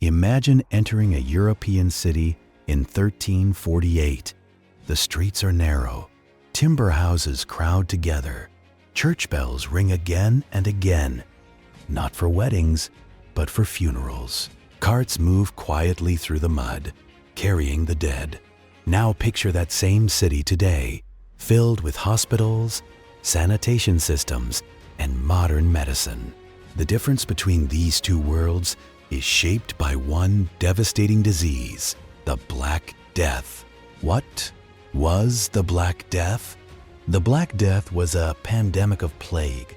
Imagine entering a European city in 1348. The streets are narrow. Timber houses crowd together. Church bells ring again and again. Not for weddings, but for funerals. Carts move quietly through the mud, carrying the dead. Now picture that same city today, filled with hospitals, sanitation systems, and modern medicine. The difference between these two worlds is shaped by one devastating disease, the Black Death. What was the Black Death? The Black Death was a pandemic of plague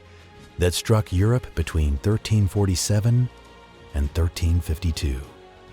that struck Europe between 1347 and 1352.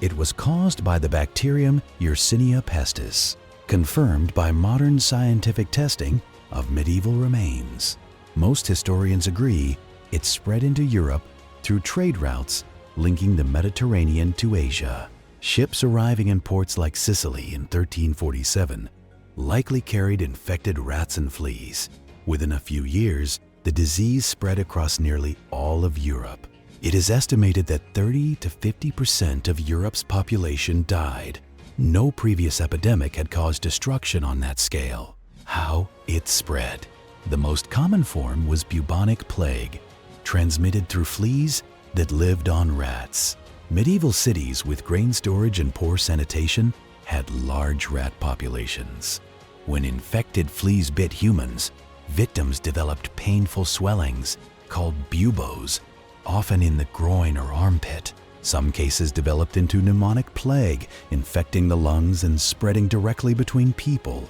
It was caused by the bacterium Yersinia pestis, confirmed by modern scientific testing of medieval remains. Most historians agree it spread into Europe through trade routes linking the Mediterranean to Asia. Ships arriving in ports like Sicily in 1347 likely carried infected rats and fleas. Within a few years, the disease spread across nearly all of Europe. It is estimated that 30 to 50% of Europe's population died. No previous epidemic had caused destruction on that scale. How it spread. The most common form was bubonic plague, transmitted through fleas that lived on rats. Medieval cities with grain storage and poor sanitation had large rat populations. When infected fleas bit humans, victims developed painful swellings called buboes, often in the groin or armpit. Some cases developed into pneumonic plague, infecting the lungs and spreading directly between people.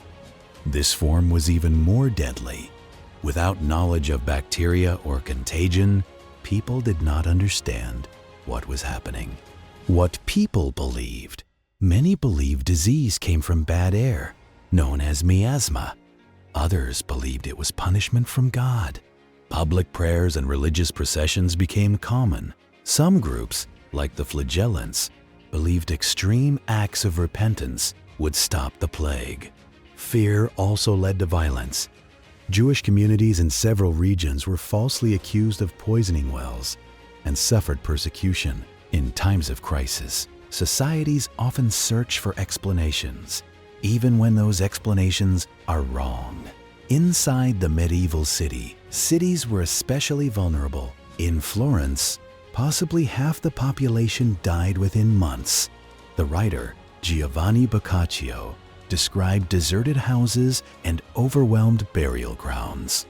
This form was even more deadly. Without knowledge of bacteria or contagion, people did not understand what was happening. What people believed. Many believed disease came from bad air, known as miasma. Others believed it was punishment from God. Public prayers and religious processions became common. Some groups, like the flagellants, believed extreme acts of repentance would stop the plague. Fear also led to violence. Jewish communities in several regions were falsely accused of poisoning wells and suffered persecution. In times of crisis, societies often search for explanations, even when those explanations are wrong. Inside the medieval city, cities were especially vulnerable. In Florence, possibly half the population died within months. The writer, Giovanni Boccaccio, described deserted houses and overwhelmed burial grounds.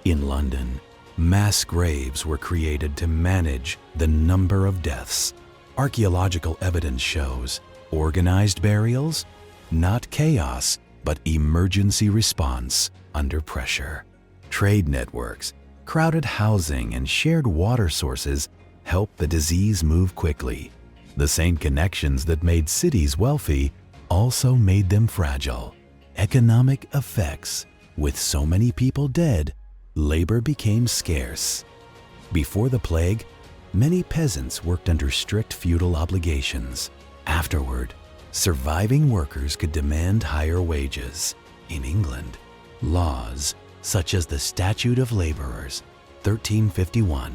In London, mass graves were created to manage the number of deaths. Archaeological evidence shows organized burials, not chaos, but emergency response under pressure. Trade networks, crowded housing, and shared water sources helped the disease move quickly. The same connections that made cities wealthy also made them fragile. Economic effects. With so many people dead, labor became scarce. Before the plague, many peasants worked under strict feudal obligations. Afterward, surviving workers could demand higher wages. In England, laws such as the Statute of Laborers, 1351,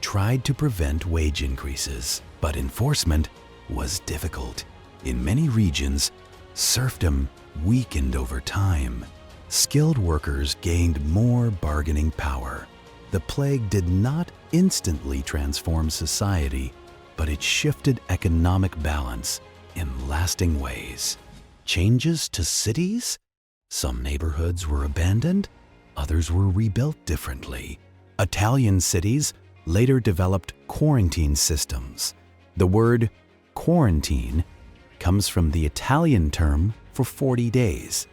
tried to prevent wage increases, but enforcement was difficult. In many regions, serfdom weakened over time. Skilled workers gained more bargaining power. The plague did not instantly transform society, but it shifted economic balance in lasting ways. Changes to cities? Some neighborhoods were abandoned, others were rebuilt differently. Italian cities later developed quarantine systems. The word quarantine comes from the Italian term for 40 days,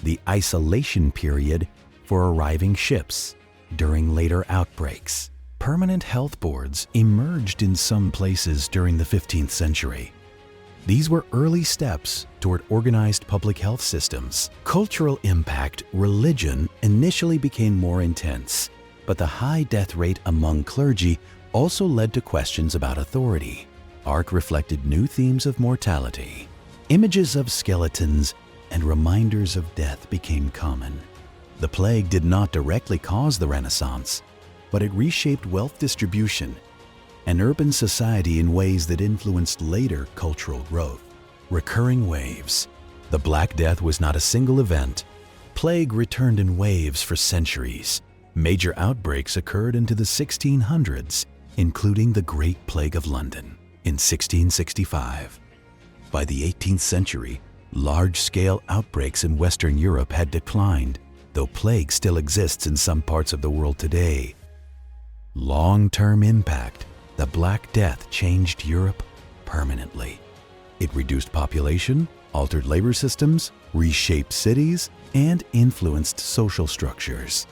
the isolation period for arriving ships during later outbreaks. Permanent health boards emerged in some places during the 15th century. These were early steps toward organized public health systems. Cultural impact. Religion initially became more intense, but the high death rate among clergy also led to questions about authority. Art reflected new themes of mortality. Images of skeletons and reminders of death became common. The plague did not directly cause the Renaissance, but it reshaped wealth distribution. an urban society in ways that influenced later cultural growth. Recurring waves. The Black Death was not a single event. Plague returned in waves for centuries. Major outbreaks occurred into the 1600s, including the Great Plague of London in 1665. By the 18th century, large-scale outbreaks in Western Europe had declined, though plague still exists in some parts of the world today. Long-term impact. The Black Death changed Europe permanently. It reduced population, altered labor systems, reshaped cities, and influenced social structures.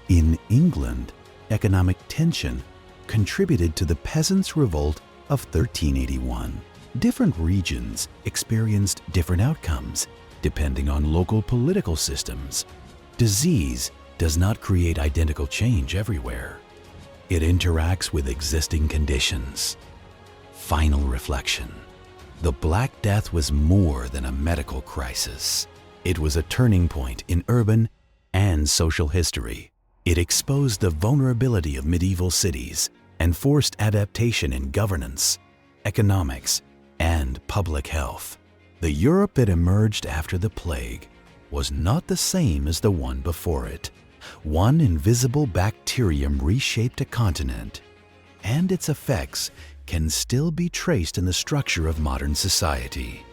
In England, economic tension contributed to the Peasants' Revolt of 1381. Different regions experienced different outcomes depending on local political systems. Disease does not create identical change everywhere. It interacts with existing conditions. Final reflection. The Black Death was more than a medical crisis. It was a turning point in urban and social history. It exposed the vulnerability of medieval cities and forced adaptation in governance, economics, and public health. The Europe that emerged after the plague was not the same as the one before it. One invisible bacterium reshaped a continent, and its effects can still be traced in the structure of modern society.